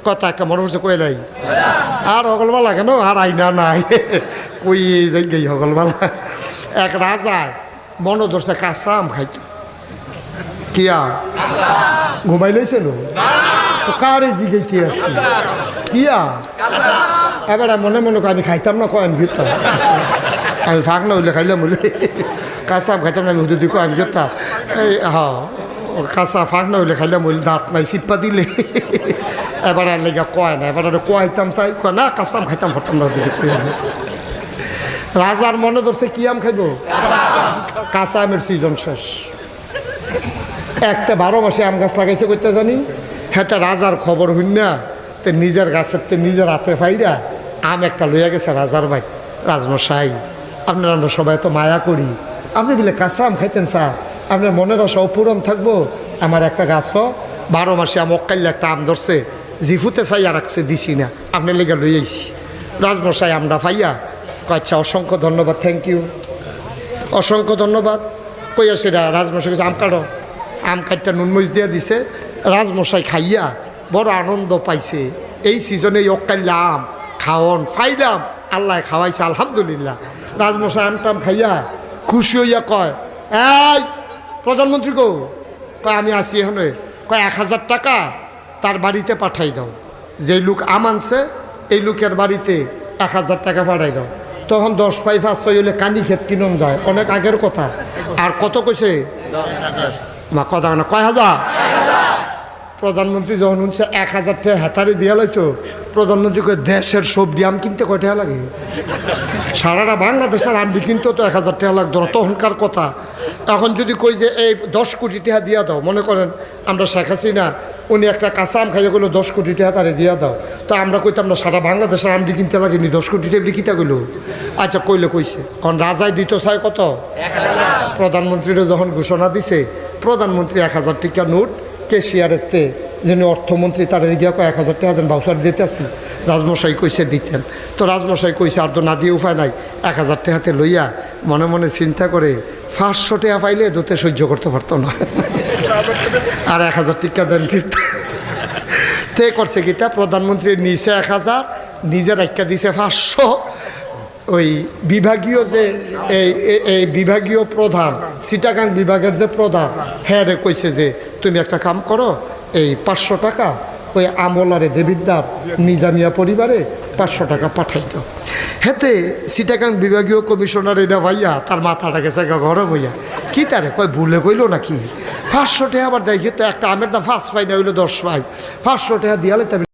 কথা একটা মনে হচ্ছে কই নাই আর হগলবালা কেন আর আইনা নাই কই যাই গেই হগলবালা এক রাজা মনে ধরছে কাঁচা আম খাইতো কিয়া ঘুমাই লইছিল কারে জিগাইতে আসছি কিয়া এবার মনে মনে আমি খাইতাম না কয় আমি ঘুরতাম আমি ফাঁক না হইলে খাইলাম বলে কাঁচা আম খাইতাম না আমি হুদুদি কয় আমি ঘুরতাম এই হ্যাঁ কাঁচা ফাঁক না হইলে খাইলাম বলে দাঁত নাই চিপ্পা দিলে এবার আর লেগে কয় না এবার কয়তাম চাই কয় না কাঁচা আম খাইতাম পারতাম না হুদুদি কই রাজার মনে ধরছে কি আম খাইব কাঁচা আমের সিজন শেষ একটা 12 মাসে আম গাছ লাগাইছে করতে জানি হ্যাঁ রাজার খবর হইন না তো নিজের গাছের তো নিজের হাতে ফাইরা আম একটা লইয়া গেছে রাজার ভাই রাজমশাই আপনার আমরা সবাই তো মায়া করি আপনি বলে কাঁচা আম খাইতেন স্যার আপনার মনের আশা অপূরণ থাকবো আমার একটা গাছও 12 মাসে আম অকাইলে একটা আম ধরছে জিফুতে চাইয়া রাখছে দিছি না আপনার লেগে লই আইছি রাজমশাই আমরা পাইয়া আচ্ছা অসংখ্য ধন্যবাদ থ্যাংক ইউ অসংখ্য ধন্যবাদ কইয়া সেটা রাজমশাই আম কাটো আম কাটটা নুনমরিচ দিয়ে দিছে রাজমশাই খাইয়া বড় আনন্দ পাইছে এই সিজনে অকাইল্লা আম খাওয়ন ফাইলাম আল্লাহ খাওয়াইছে আলহামদুলিল্লাহ রাজমশাই আমটাম খাইয়া খুশি হইয়া কয় এই প্রধানমন্ত্রী গো কয় আমি আসি এখানে কয় 1000 টাকা তার বাড়িতে পাঠাই দাও যে লোক আম আনছে এই লোকের বাড়িতে 1000 টাকা পাঠাই দাও তখন 10 5 5 6 হইলে কানি ক্ষেত কিনন যায় অনেক আগের কথা আর কত কইছে মা কথা না কয় হাজার প্রধানমন্ত্রী যখন উনছে 1000 টাকা হাতারে দিয়া লাইতো প্রধানমন্ত্রীকে দেশের সবজি আম কিনতে কয় টাকা লাগে সারাটা বাংলাদেশের আমটি কিনতে তো 1000 টাকা লাগতো না তখনকার কথা এখন যদি কই যে এই 10 কোটি টাকা দিয়া দাও মনে করেন আমরা শেখ হাসিনা উনি একটা কাঁচা আম খাইয়া গেলো 10 কোটি টাকা তারে দিয়া দাও তো আমরা কইতাম না সারা বাংলাদেশের আমটি কিনতে লাগেনি 10 কোটি টাকা কিতা গেলো আচ্ছা কইলে কইছে কারণ রাজায় দিত চাই কত 1000 প্রধানমন্ত্রীরা যখন ঘোষণা দিছে প্রধানমন্ত্রী 1000 টাকা নোট কেশিয়ারের তে যিনি অর্থমন্ত্রী তারা গিয়া 1000 টাকা দেন ভাউচার দিতে আসি রাজমশাই কইছে দিতেন তো রাজমশাই কইছে আর তো না দিয়ে উপায় নাই 1000 টাকাতে লইয়া মনে মনে চিন্তা করে 500 টাকা পাইলে দোতে সহ্য করতে পারতো না আর 1000 টাকা দেন কিন্তু তে করছে কিতা প্রধানমন্ত্রী নিচে 1000 নিজের একটা দিছে 500 ওই বিভাগীয় যে এই বিভাগীয় প্রধান চিটাগাং বিভাগের যে প্রধান হ্যাঁ রে কইছে যে তুমি একটা কাম করো এই 500 টাকা ওই আমলারে দেবিদ্দার নিজামিয়া পরিবারে 500 টাকা পাঠাই দাও হেতে চিটাগাং বিভাগীয় কমিশনার এটা ভাইয়া তার মাথাটা গেছে গরম হইয়া কি তারে কয় ভুলে কইলো নাকি 500 টাকা আবার দেখি তো একটা আমের দাম 5 পাই না হইলো 10 পাই 500 টাকা দিয়ালে